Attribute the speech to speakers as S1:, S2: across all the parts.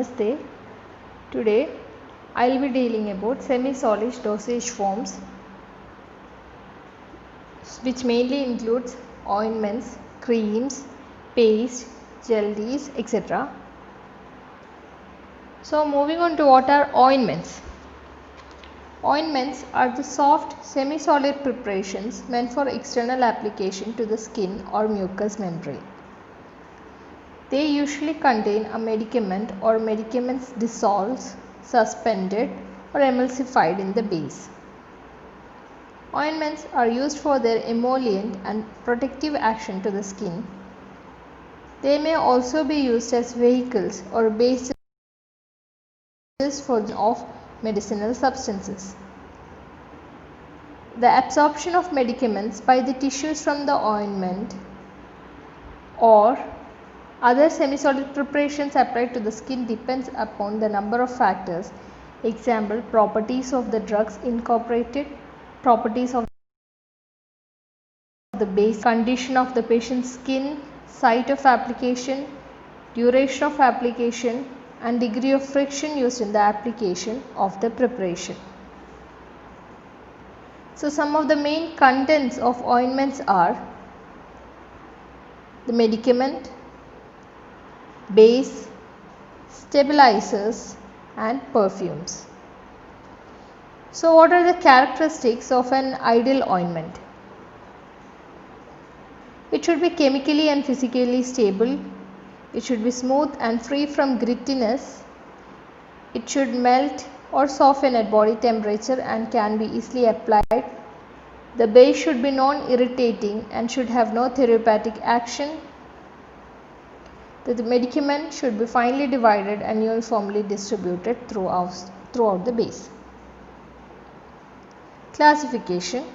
S1: Namaste. Today I will be dealing about semi-solid dosage forms, which mainly includes ointments, creams, paste, jellies, etc. So moving on to what are ointments. Ointments are the soft semi-solid preparations meant for external application to the skin or mucous membrane. They usually contain a medicament or medicaments dissolved, suspended or emulsified in the base. Ointments are used for their emollient and protective action to the skin. They may also be used as vehicles or bases for of medicinal substances. The absorption of medicaments by the tissues from the ointment or other semi-solid preparations applied to the skin depends upon the number of factors. Example, properties of the drugs incorporated, properties of the base, condition of the patient's skin, site of application, duration of application and degree of friction used in the application of the preparation. So some of the main contents of ointments are the medicament, base, stabilizers and perfumes. So what are the characteristics of an ideal ointment? It should be chemically and physically stable. It should be smooth and free from grittiness. It should melt or soften at body temperature and can be easily applied. The base should be non-irritating and should have no therapeutic action. The medicament should be finely divided and uniformly distributed throughout the base. Classification.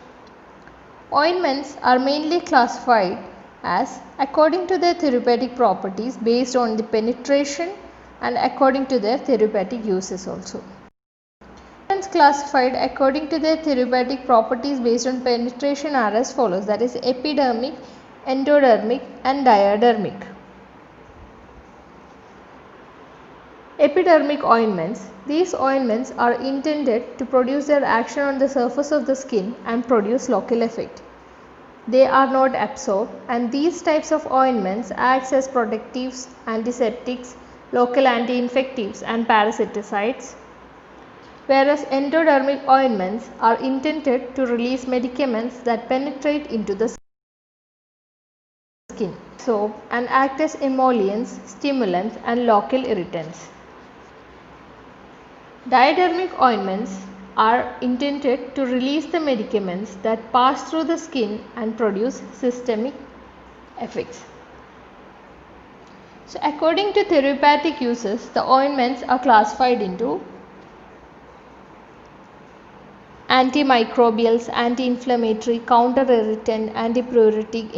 S1: Ointments are mainly classified as according to their therapeutic properties based on the penetration and according to their therapeutic uses also. Ointments classified according to their therapeutic properties based on penetration are as follows, that is epidermic, endodermic and diadermic. Epidermic ointments. These ointments are intended to produce their action on the surface of the skin and produce local effect. They are not absorbed and these types of ointments act as protectives, antiseptics, local anti-infectives and parasiticides, whereas endodermic ointments are intended to release medicaments that penetrate into the skin, and act as emollients, stimulants and local irritants. Diadermic ointments are intended to release the medicaments that pass through the skin and produce systemic effects. So according to therapeutic uses, the ointments are classified into antimicrobials, anti-inflammatory, counter-irritant, antipruritic,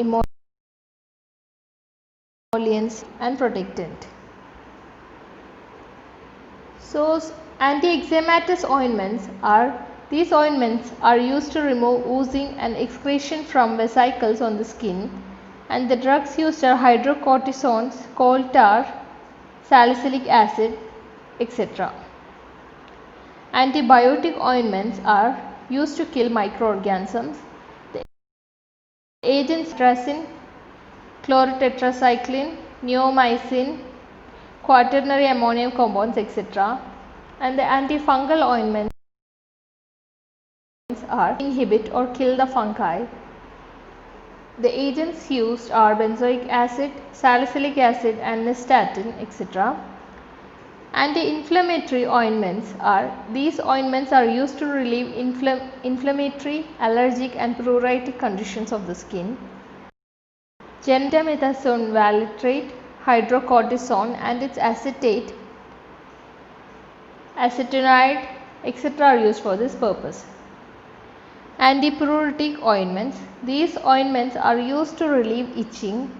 S1: emollients and protectant. So anti-eczematous ointments are, these ointments are used to remove oozing and excretion from vesicles on the skin, and the drugs used are hydrocortisones, coal tar, salicylic acid, etc. Antibiotic ointments are used to kill microorganisms. The agents tracin, chlorotetracycline, neomycin, quaternary ammonium compounds, etc. And the antifungal ointments are inhibit or kill the fungi. The agents used are benzoic acid, salicylic acid and nystatin, etc. Anti-inflammatory ointments are, these ointments are used to relieve inflammatory, allergic and pruritic conditions of the skin. Gentamicin valerate, hydrocortisone and its acetate, acetonide, etc. are used for this purpose. Antipruritic ointments. These ointments are used to relieve itching.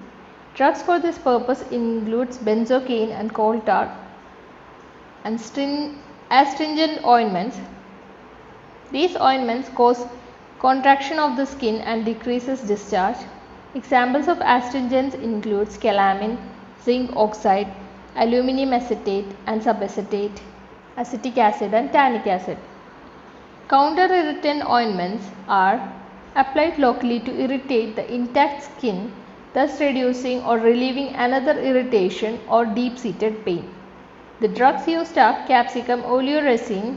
S1: Drugs for this purpose includes benzocaine and coal tar. And astringent ointments. These ointments cause contraction of the skin and decreases discharge. Examples of astringents include scalamine, zinc oxide, aluminum acetate and subacetate, acetic acid and tannic acid. Counter-irritant ointments are applied locally to irritate the intact skin, thus reducing or relieving another irritation or deep-seated pain. The drugs used are capsicum oleoresin,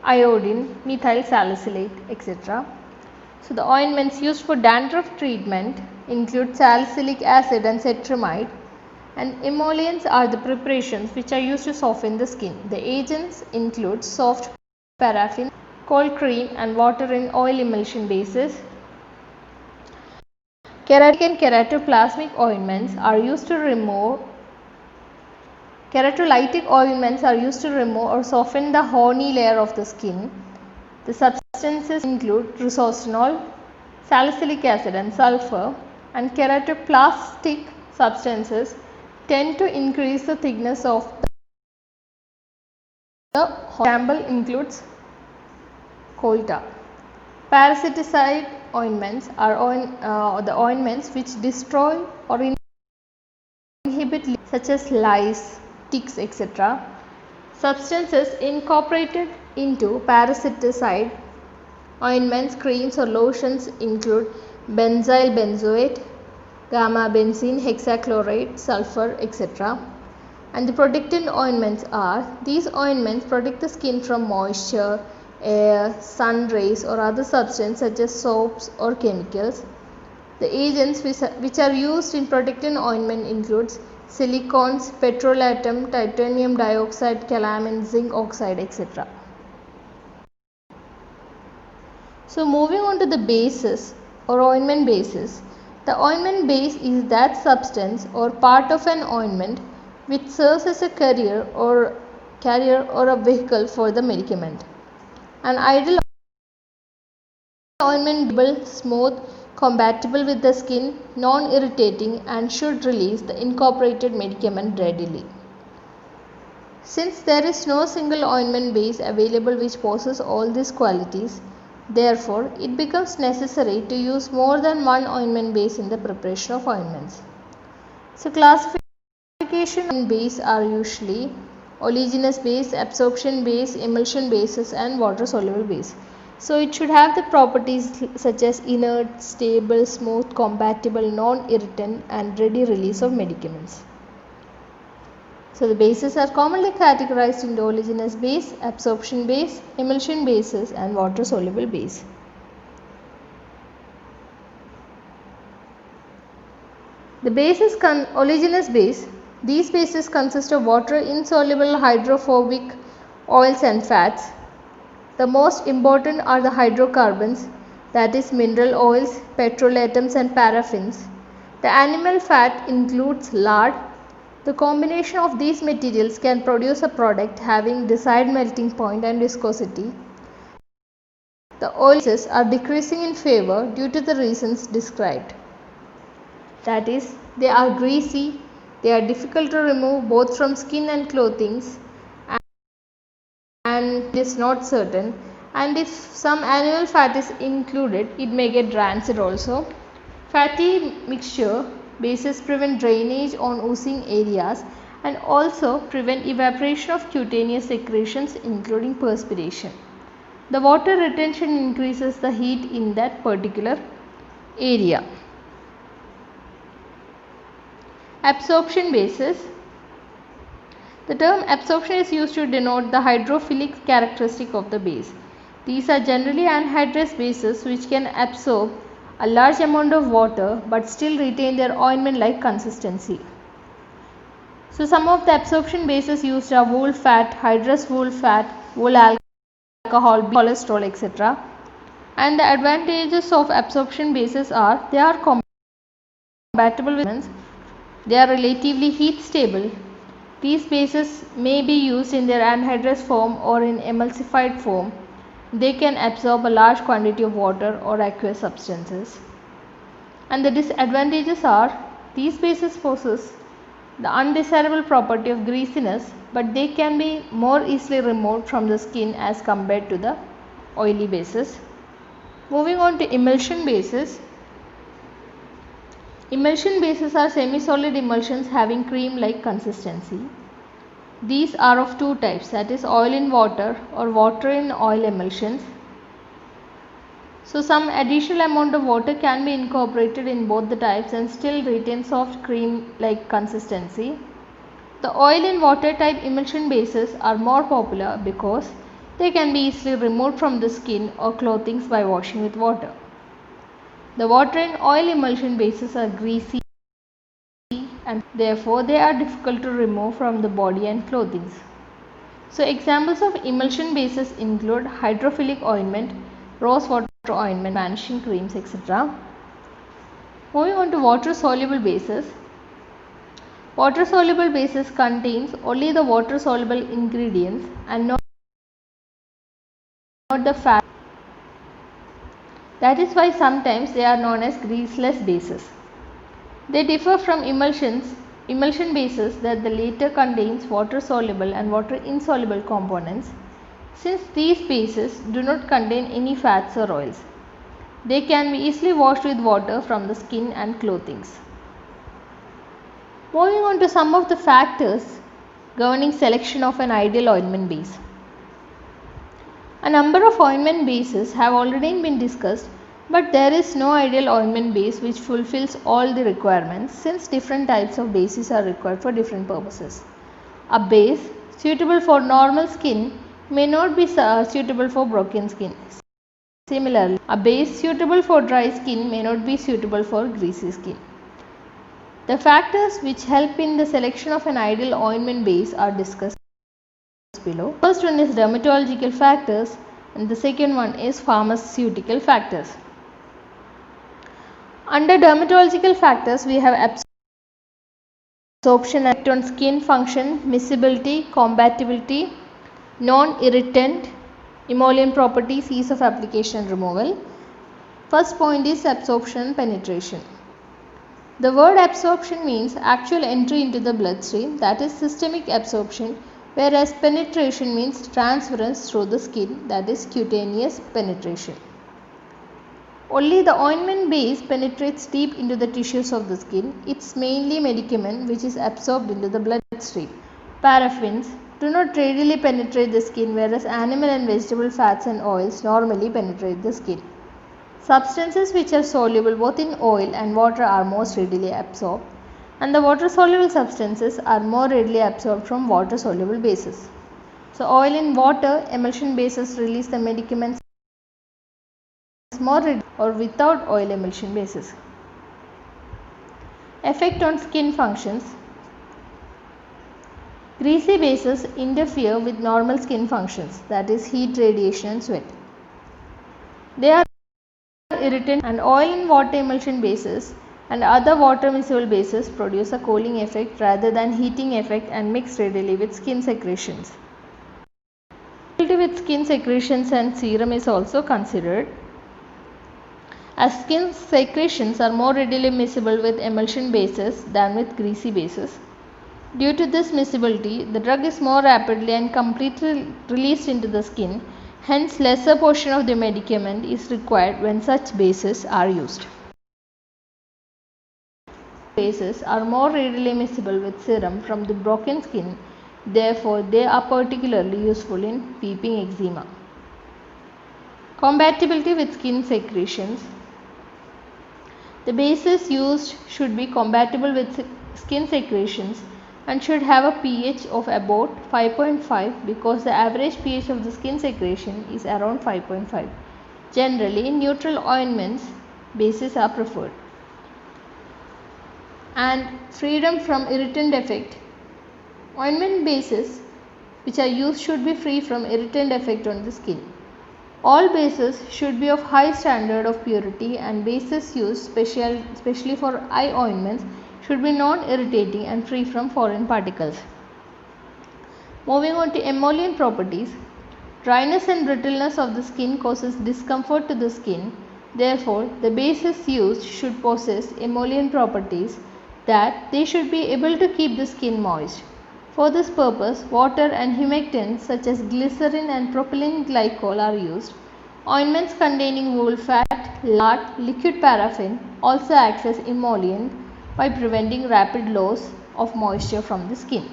S1: iodine, methyl salicylate, etc. So the ointments used for dandruff treatment include salicylic acid and cetrimide, and emollients are the preparations which are used to soften the skin. The agents include soft paraffin, cold cream and water in oil emulsion bases. Keratic and keratoplasmic ointments are used to remove Keratolytic ointments are used to remove or soften the horny layer of the skin. The substances include resorcinol, salicylic acid and sulfur, and keratoplastic substances tend to increase the thickness of the example includes coal tar. Parasiticide ointments are the ointments which destroy or inhibit such as lice, ticks, etc. Substances incorporated into parasiticide ointments, creams or lotions include benzyl benzoate, gamma benzene, hexachloride, sulfur, etc. And the protectant ointments are, these ointments protect the skin from moisture, air, sun rays or other substances such as soaps or chemicals. The agents which are used in protectant ointment includes silicones, petrolatum, titanium dioxide, calamine, zinc oxide, etc. So moving on to the bases or ointment bases. The ointment base is that substance or part of an ointment which serves as a carrier or a vehicle for the medicament. An ideal ointment will smooth, compatible with the skin, non-irritating and should release the incorporated medicament readily. Since there is no single ointment base available which possesses all these qualities, therefore it becomes necessary to use more than one ointment base in the preparation of ointments. So classification of base are usually oleaginous base, absorption base, emulsion bases and water soluble base. So it should have the properties such as inert, stable, smooth, compatible, non-irritant and ready release of medicaments. So the bases are commonly categorized into oleaginous base, absorption base, emulsion bases and water soluble base. The base is oleaginous base. These bases consist of water insoluble hydrophobic oils and fats. The most important are the hydrocarbons, that is mineral oils, petrolatums and paraffins. The animal fat includes lard. The combination of these materials can produce a product having desired melting point and viscosity. The oils are decreasing in favor due to the reasons described. That is, they are greasy, they are difficult to remove both from skin and clothing, and it is not certain, and if some animal fat is included it may get rancid also. Fatty mixture bases prevent drainage on oozing areas and also prevent evaporation of cutaneous secretions including perspiration. The water retention increases the heat in that particular area. Absorption bases. The term absorption is used to denote the hydrophilic characteristic of the base. These are generally anhydrous bases which can absorb a large amount of water but still retain their ointment-like consistency. So some of the absorption bases used are wool fat, hydrous wool fat, wool alcohol, cholesterol, etc. And the advantages of absorption bases are they are compatible with humans, they are relatively heat stable. These bases may be used in their anhydrous form or in emulsified form. They can absorb a large quantity of water or aqueous substances. And the disadvantages are these bases possess the undesirable property of greasiness, but they can be more easily removed from the skin as compared to the oily bases. Moving on to emulsion bases. Emulsion bases are semi-solid emulsions having cream-like consistency. These are of two types, that is oil in water or water in oil emulsions. So some additional amount of water can be incorporated in both the types and still retain soft cream-like consistency. The oil in water type emulsion bases are more popular because they can be easily removed from the skin or clothing by washing with water. The water in oil emulsion bases are greasy and therefore they are difficult to remove from the body and clothing. So examples of emulsion bases include hydrophilic ointment, rose water ointment, vanishing creams, etc. Moving on to water soluble bases. Water soluble bases contains only the water soluble ingredients and not the fat. That is why sometimes they are known as greaseless bases. They differ from emulsion bases that the latter contains water soluble and water insoluble components, since these bases do not contain any fats or oils. They can be easily washed with water from the skin and clothing. Moving on to some of the factors governing selection of an ideal ointment base. A number of ointment bases have already been discussed, but there is no ideal ointment base which fulfills all the requirements, since different types of bases are required for different purposes. A base suitable for normal skin may not be suitable for broken skin. Similarly, a base suitable for dry skin may not be suitable for greasy skin. The factors which help in the selection of an ideal ointment base are discussed below. First one is dermatological factors and the second one is pharmaceutical factors. Under dermatological factors, we have absorption, effect on skin function, miscibility, compatibility, non-irritant, emollient properties, ease of application and removal. First point is absorption and penetration. The word absorption means actual entry into the bloodstream, that is systemic absorption, whereas penetration means transference through the skin, that is cutaneous penetration. Only the ointment base penetrates deep into the tissues of the skin. It's mainly medicament which is absorbed into the bloodstream. Paraffins do not readily penetrate the skin, whereas animal and vegetable fats and oils normally penetrate the skin. Substances which are soluble both in oil and water are most readily absorbed, and the water soluble substances are more readily absorbed from water soluble bases. So oil in water emulsion bases release the medicaments more readily or without oil emulsion bases. Effect on skin functions. Greasy bases interfere with normal skin functions, that is heat, radiation and sweat. They are irritant, and oil and water emulsion bases and other water miscible bases produce a cooling effect rather than heating effect and mix readily with skin secretions. With skin secretions and serum is also considered, as skin secretions are more readily miscible with emulsion bases than with greasy bases. Due to this miscibility, the drug is more rapidly and completely released into the skin, hence lesser portion of the medicament is required when such bases are used. Bases are more readily miscible with serum from the broken skin, therefore they are particularly useful in peeping eczema. Compatibility with skin secretions. The bases used should be compatible with skin secretions and should have a pH of about 5.5 because the average pH of the skin secretion is around 5.5. Generally, neutral ointments bases are preferred. And freedom from irritant effect. Ointment bases which are used should be free from irritant effect on the skin. All bases should be of high standard of purity, and bases used especially for eye ointments should be non-irritating and free from foreign particles. Moving on to emollient properties. Dryness and brittleness of the skin causes discomfort to the skin. Therefore, the bases used should possess emollient properties, that they should be able to keep the skin moist. For this purpose, water and humectants such as glycerin and propylene glycol are used. Ointments containing wool fat, lard, liquid paraffin also acts as emollient by preventing rapid loss of moisture from the skin.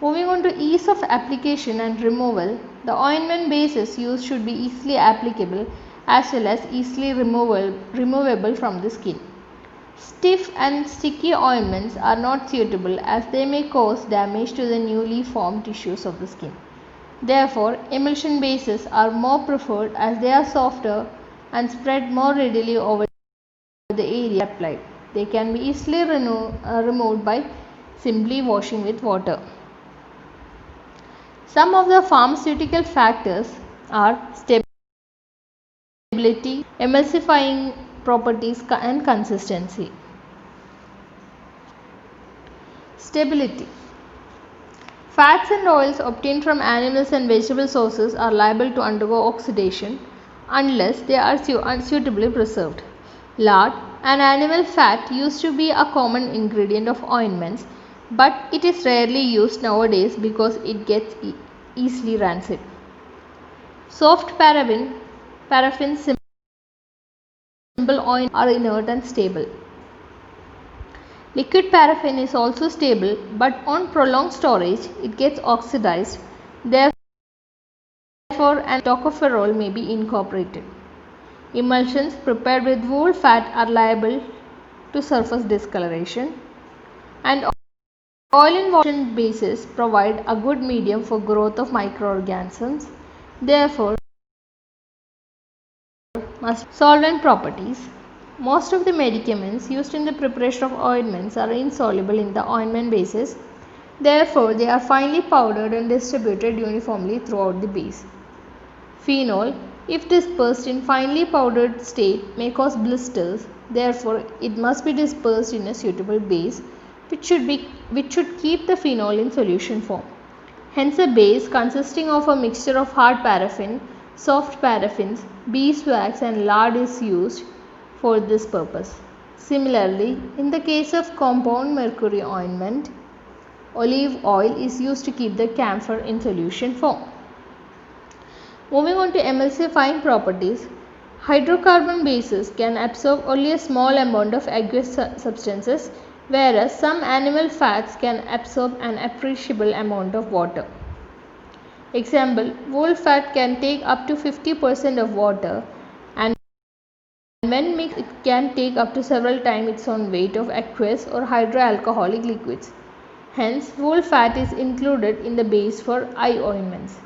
S1: Moving on to ease of application and removal, the ointment bases used should be easily applicable as well as easily removable from the skin. Stiff and sticky ointments are not suitable as they may cause damage to the newly formed tissues of the skin. Therefore, emulsion bases are more preferred as they are softer and spread more readily over the area applied. They can be easily removed by simply washing with water. Some of the pharmaceutical factors are stability, emulsifying properties and consistency. Stability. Fats and oils obtained from animals and vegetable sources are liable to undergo oxidation unless they are suitably preserved. Lard, an animal fat, used to be a common ingredient of ointments, but it is rarely used nowadays because it gets easily rancid. Soft paraffin, simple ointments are inert and stable. Liquid paraffin is also stable, but on prolonged storage it gets oxidized. Therefore, an tocopherol may be incorporated. Emulsions prepared with wool fat are liable to surface discoloration, and oil and water bases provide a good medium for growth of microorganisms. Therefore, must solvent properties. Most of the medicaments used in the preparation of ointments are insoluble in the ointment bases. Therefore, they are finely powdered and distributed uniformly throughout the base. Phenol, if dispersed in finely powdered state, may cause blisters. Therefore, it must be dispersed in a suitable base, which should keep the phenol in solution form. Hence, a base consisting of a mixture of hard paraffin, soft paraffins, beeswax and lard is used for this purpose. Similarly, in the case of compound mercury ointment, olive oil is used to keep the camphor in solution form. Moving on to emulsifying properties, hydrocarbon bases can absorb only a small amount of aqueous substances, whereas some animal fats can absorb an appreciable amount of water. Example, wool fat can take up to 50% of water, and when mixed it can take up to several times its own weight of aqueous or hydroalcoholic liquids. Hence, wool fat is included in the base for eye ointments.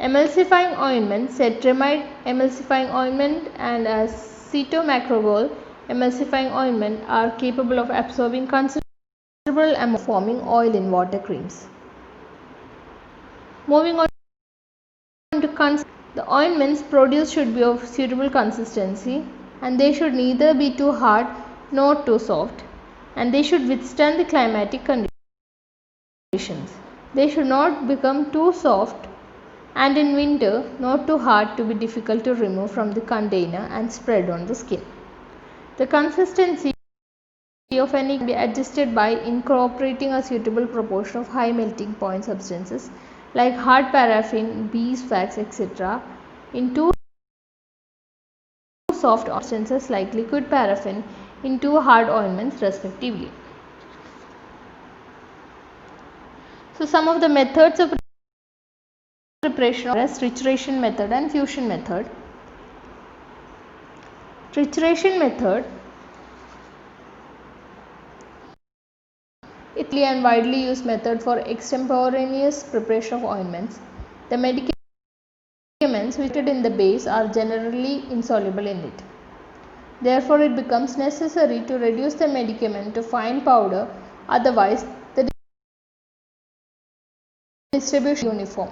S1: Emulsifying ointment, cetrimide emulsifying ointment and acetomacrolol emulsifying ointment are capable of absorbing considerable amount, forming oil in water creams. Moving on to the ointments produced should be of suitable consistency, and they should neither be too hard nor too soft, and they should withstand the climatic conditions. They should not become too soft and in winter not too hard to be difficult to remove from the container and spread on the skin. The consistency of any can be adjusted by incorporating a suitable proportion of high melting point substances like hard paraffin, beeswax, etc. into soft substances like liquid paraffin into hard ointments respectively. So some of the methods of preparation are trituration method and fusion method. Trituration method is a widely used method for extemporaneous preparation of ointments. The medicaments which are in the base are generally insoluble in it. Therefore, it becomes necessary to reduce the medicament to fine powder, otherwise the distribution is uniform.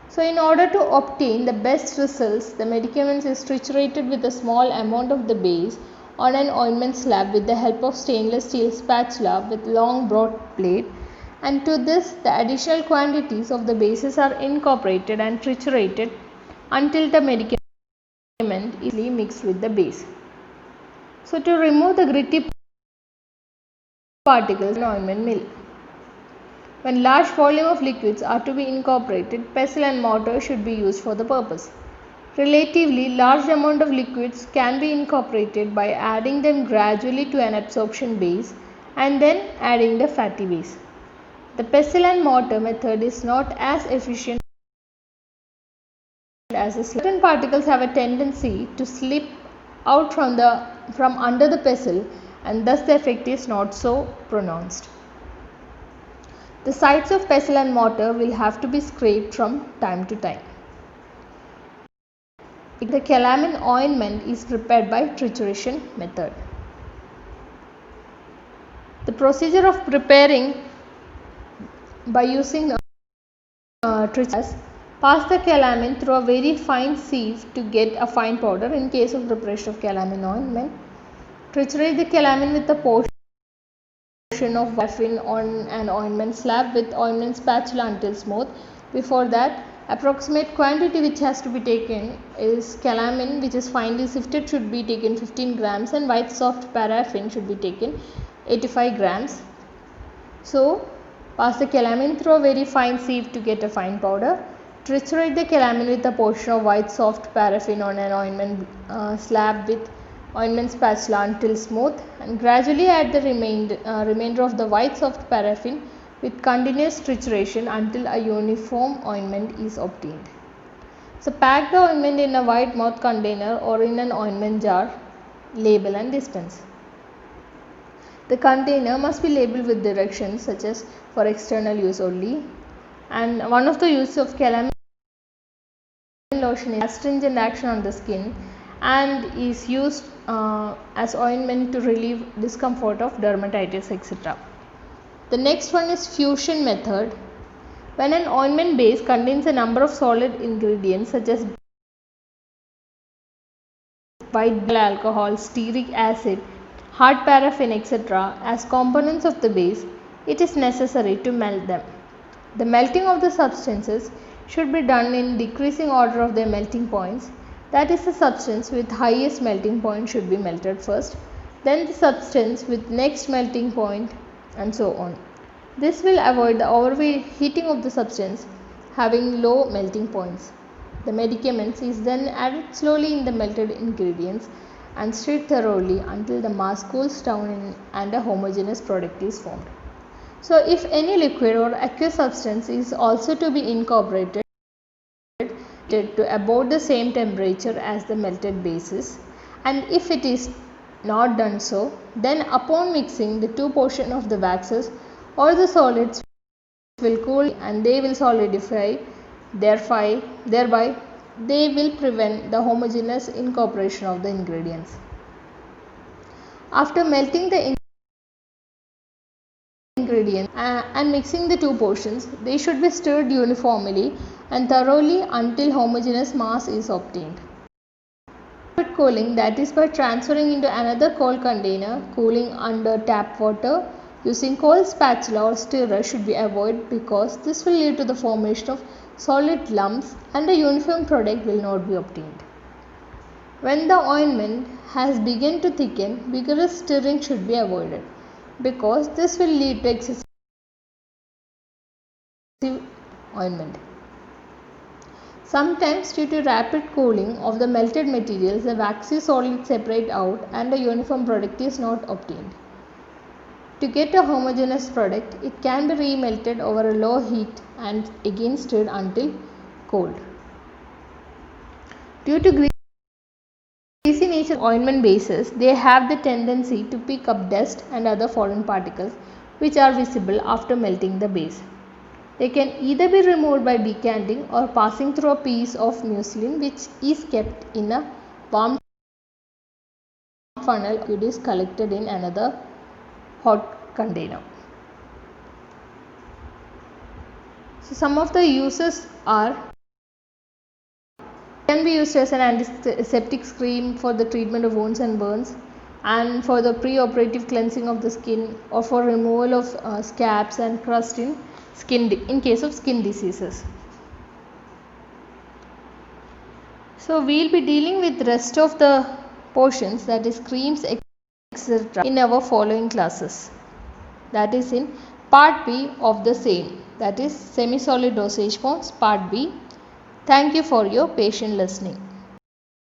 S1: So, in order to obtain the best results, the medicament is triturated with a small amount of the base on an ointment slab with the help of stainless steel spatula with long broad blade, and to this the additional quantities of the bases are incorporated and triturated until the medicament is easily mixed with the base. So, to remove the gritty particles in ointment mill. When large volume of liquids are to be incorporated, pestle and mortar should be used for the purpose. Relatively large amount of liquids can be incorporated by adding them gradually to an absorption base and then adding the fatty base. The pestle and mortar method is not as efficient as a slab. Certain particles have a tendency to slip out from under the pestle, and thus the effect is not so pronounced. The sides of pestle and mortar will have to be scraped from time to time. The calamine ointment is prepared by trituration method. The procedure of preparing by using trituration: pass the calamine through a very fine sieve to get a fine powder. In case of preparation of calamine ointment, triturate the calamine with a portion of paraffin on an ointment slab with ointment spatula until smooth. Before that, approximate quantity which has to be taken is calamine, which is finely sifted, should be taken 15 grams, and white soft paraffin should be taken 85 grams. So, pass the calamine through a very fine sieve to get a fine powder. Triturate the calamine with a portion of white soft paraffin on an ointment slab with ointment spatula until smooth, and gradually add the remainder of the white soft paraffin with continuous trituration until a uniform ointment is obtained. So, pack the ointment in a wide mouth container or in an ointment jar, label and dispense. The container must be labeled with directions such as for external use only, and one of the uses of calamine lotion is astringent action on the skin and is used as ointment to relieve discomfort of dermatitis, etc. The next one is fusion method. When an ointment base contains a number of solid ingredients such as white alcohol, stearic acid, hard paraffin, etc. as components of the base, it is necessary to melt them. The melting of the substances should be done in decreasing order of their melting points. That is, the substance with highest melting point should be melted first, then the substance with next melting point, and so on. This will avoid the overheating of the substance having low melting points. The medicaments is then added slowly in the melted ingredients and stirred thoroughly until the mass cools down and a homogeneous product is formed. So, if any liquid or aqueous substance is also to be incorporated to about the same temperature as the melted bases, and if it is not done so, then upon mixing, the two portions of the waxes or the solids will cool and they will solidify, thereby they will prevent the homogeneous incorporation of the ingredients. After melting the ingredients and mixing the two portions, they should be stirred uniformly and thoroughly until homogeneous mass is obtained. Rapid cooling, that is by transferring into another cold container, cooling under tap water using cold spatula or stirrer should be avoided because this will lead to the formation of solid lumps and a uniform product will not be obtained. When the ointment has begun to thicken, vigorous stirring should be avoided because this will lead to excessive ointment. Sometimes, due to rapid cooling of the melted materials, the waxy solids separate out and a uniform product is not obtained. To get a homogeneous product, it can be remelted over a low heat and again stirred until cold. Due to greasy nature of ointment bases, they have the tendency to pick up dust and other foreign particles which are visible after melting the base. They can either be removed by decanting or passing through a piece of muslin which is kept in a warm funnel. Liquid is collected in another hot container. So, some of the uses are: can be used as an antiseptic cream for the treatment of wounds and burns, and for the pre-operative cleansing of the skin, or for removal of scabs and crust in case of skin diseases. So, we will be dealing with rest of the portions, that is creams, etc. in our following classes, that is in part B of the same, that is semi-solid dosage forms part B. Thank you for your patient listening.